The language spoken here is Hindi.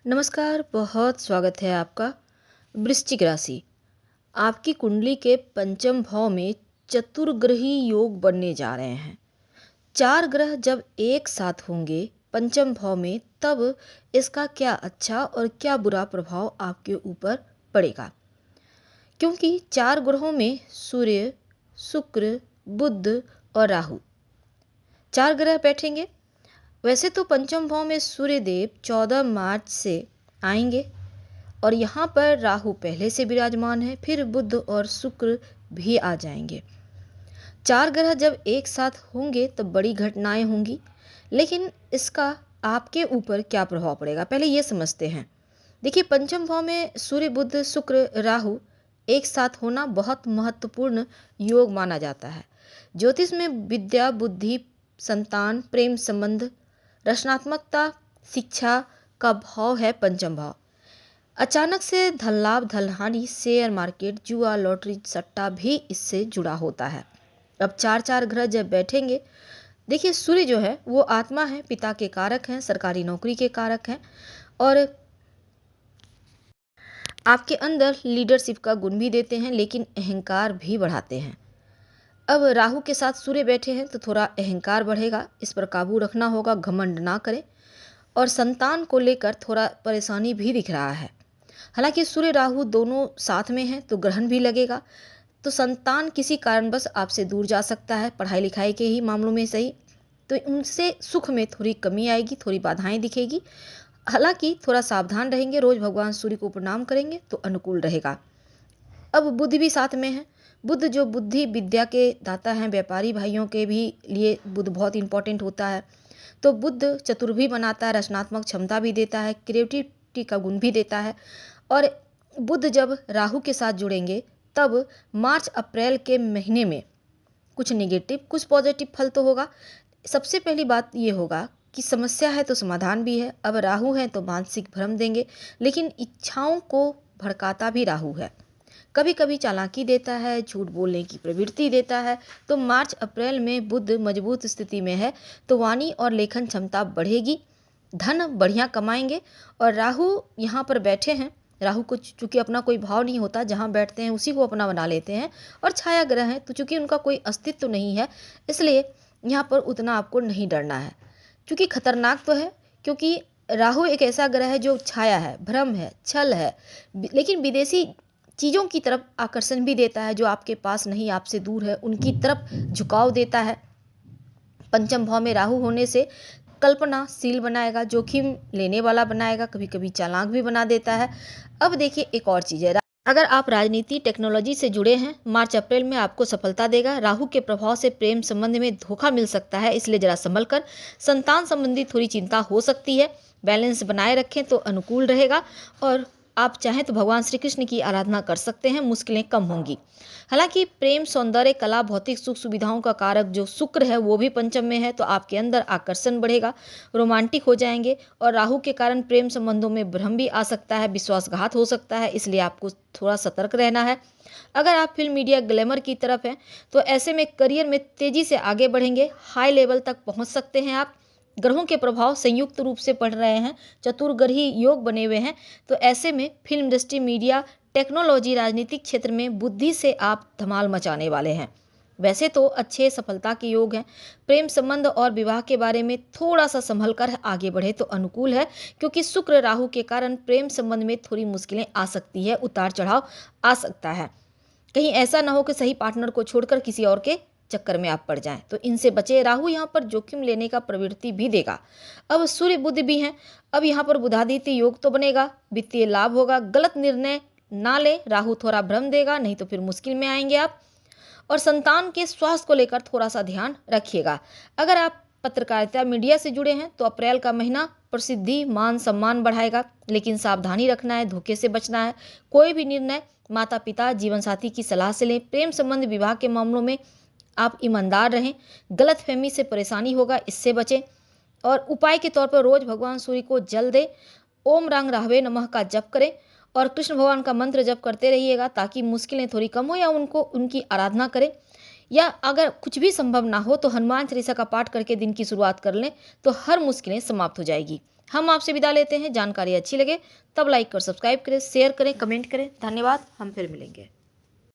नमस्कार, बहुत स्वागत है आपका। वृश्चिक राशि, आपकी कुंडली के पंचम भाव में चतुर्ग्रही योग बनने जा रहे हैं। 4 ग्रह जब एक साथ होंगे पंचम भाव में, तब इसका क्या अच्छा और क्या बुरा प्रभाव आपके ऊपर पड़ेगा। क्योंकि 4 ग्रहों में सूर्य, शुक्र, बुध और राहु 4 ग्रह बैठेंगे। वैसे तो पंचम भाव में सूर्य देव 14 मार्च से आएंगे और यहाँ पर राहु पहले से विराजमान है, फिर बुध और शुक्र भी आ जाएंगे। 4 ग्रह जब एक साथ होंगे तब बड़ी घटनाएं होंगी, लेकिन इसका आपके ऊपर क्या प्रभाव पड़ेगा पहले ये समझते हैं। देखिए, पंचम भाव में सूर्य, बुध, शुक्र, राहु एक साथ होना बहुत महत्वपूर्ण योग माना जाता है। ज्योतिष में विद्या, बुद्धि, संतान, प्रेम संबंध, रचनात्मकता, शिक्षा का भाव है पंचम भाव। अचानक से धन लाभ, धनहानि, शेयर मार्केट, जुआ, लॉटरी, सट्टा भी इससे जुड़ा होता है। अब 4 ग्रह जब बैठेंगे, देखिए सूर्य जो है वो आत्मा है, पिता के कारक हैं, सरकारी नौकरी के कारक हैं और आपके अंदर लीडरशिप का गुण भी देते हैं, लेकिन अहंकार भी बढ़ाते हैं। अब राहु के साथ सूर्य बैठे हैं तो थोड़ा अहंकार बढ़ेगा, इस पर काबू रखना होगा, घमंड ना करें। और संतान को लेकर थोड़ा परेशानी भी दिख रहा है। हालांकि सूर्य राहु दोनों साथ में हैं तो ग्रहण भी लगेगा, तो संतान किसी कारणवश आपसे दूर जा सकता है, पढ़ाई लिखाई के ही मामलों में सही, तो उनसे सुख में थोड़ी कमी आएगी, थोड़ी बाधाएं दिखेगी। हालांकि थोड़ा सावधान रहेंगे, रोज भगवान सूर्य को प्रणाम करेंगे तो अनुकूल रहेगा। अब बुध भी साथ में है। बुध जो बुद्धि विद्या के दाता हैं, व्यापारी भाइयों के भी लिए बुध बहुत इंपॉर्टेंट होता है। तो बुध चतुर्भी बनाता है, रचनात्मक क्षमता भी देता है, क्रिएटिविटी का गुण भी देता है। और बुध जब राहु के साथ जुड़ेंगे तब मार्च अप्रैल के महीने में कुछ नेगेटिव कुछ पॉजिटिव फल तो होगा। सबसे पहली बात ये होगा कि समस्या है तो समाधान भी है। अब राहु है तो मानसिक भ्रम देंगे, लेकिन इच्छाओं को भड़काता भी राहु है। कभी कभी चालाकी देता है, झूठ बोलने की प्रवृत्ति देता है। तो मार्च अप्रैल में बुध मजबूत स्थिति में है तो वाणी और लेखन क्षमता बढ़ेगी, धन बढ़िया कमाएंगे। और राहु यहाँ पर बैठे हैं, राहु को चूंकि अपना कोई भाव नहीं होता, जहाँ बैठते हैं उसी को अपना बना लेते हैं और छाया ग्रह हैं तो चूंकि उनका कोई अस्तित्व नहीं है, इसलिए यहाँ पर उतना आपको नहीं डरना है। क्योंकि खतरनाक तो है, क्योंकि राहु एक ऐसा ग्रह है जो छाया है, भ्रम है, छल है, लेकिन विदेशी चीज़ों की तरफ आकर्षण भी देता है, जो आपके पास नहीं, आपसे दूर है, उनकी तरफ झुकाव देता है। पंचम भाव में राहु होने से कल्पनाशील बनाएगा, जोखिम लेने वाला बनाएगा, कभी कभी चालाक भी बना देता है। अब देखिए एक और चीज़ है, अगर आप राजनीति टेक्नोलॉजी से जुड़े हैं, मार्च अप्रैल में आपको सफलता देगा। राहु के प्रभाव से प्रेम संबंध में धोखा मिल सकता है, इसलिए जरा संभल कर। संतान संबंधी थोड़ी चिंता हो सकती है, बैलेंस बनाए रखें तो अनुकूल रहेगा। और आप चाहें तो भगवान श्री कृष्ण की आराधना कर सकते हैं, मुश्किलें कम होंगी। हालांकि प्रेम, सौंदर्य, कला, भौतिक सुख सुविधाओं का कारक जो शुक्र है वो भी पंचम में है, तो आपके अंदर आकर्षण बढ़ेगा, रोमांटिक हो जाएंगे। और राहु के कारण प्रेम संबंधों में भ्रम भी आ सकता है, विश्वासघात हो सकता है, इसलिए आपको थोड़ा सतर्क रहना है। अगर आप फिल्म, मीडिया, ग्लैमर की तरफ हैं तो ऐसे में करियर में तेजी से आगे बढ़ेंगे, हाई लेवल तक पहुंच सकते हैं आप। ग्रहों के प्रभाव संयुक्त रूप से पड़ रहे हैं, चतुर्ग्रही योग बने हुए हैं, तो ऐसे में फिल्म इंडस्ट्री, मीडिया, टेक्नोलॉजी, राजनीतिक क्षेत्र में बुद्धि से आप धमाल मचाने वाले हैं। वैसे तो अच्छे सफलता के योग हैं। प्रेम संबंध और विवाह के बारे में थोड़ा सा संभल कर आगे बढ़े तो अनुकूल है, क्योंकि शुक्र राहु के कारण प्रेम संबंध में थोड़ी मुश्किलें आ सकती है, उतार चढ़ाव आ सकता है। कहीं ऐसा ना हो कि सही पार्टनर को छोड़कर किसी और के चक्कर में आप पड़ जाएं, तो इनसे बचे। राहु यहाँ पर जोखिम लेने का प्रवृत्ति भी देगा। अब सूर्य बुध भी हैं, अब यहाँ पर बुधादित्य योग तो बनेगा, वित्तीय लाभ होगा। गलत निर्णय ना ले, राहु थोड़ा भ्रम देगा, नहीं तो फिर मुश्किल में आएंगे आप। और संतान के स्वास्थ्य को लेकर थोड़ा सा ध्यान रखिएगा। अगर आप पत्रकारिता, मीडिया से जुड़े हैं तो अप्रैल का महीना प्रसिद्धि, मान सम्मान बढ़ाएगा, लेकिन सावधानी रखना है, धोखे से बचना है। कोई भी निर्णय माता पिता, जीवन साथी की सलाह से लें। प्रेम संबंध, विवाह के मामलों में आप ईमानदार रहें, गलतफहमी से परेशानी होगा, इससे बचें। और उपाय के तौर पर रोज भगवान सूर्य को जल दें, ओम रंग राहवे नमः का जप करें और कृष्ण भगवान का मंत्र जप करते रहिएगा, ताकि मुश्किलें थोड़ी कम हो, या उनकी आराधना करें। या अगर कुछ भी संभव ना हो तो हनुमान चालीसा का पाठ करके दिन की शुरुआत कर लें, तो हर मुश्किलें समाप्त हो जाएगी। हम आपसे विदा लेते हैं। जानकारी अच्छी लगे तब लाइक और सब्सक्राइब करें, शेयर करें, कमेंट करें। धन्यवाद। हम फिर मिलेंगे।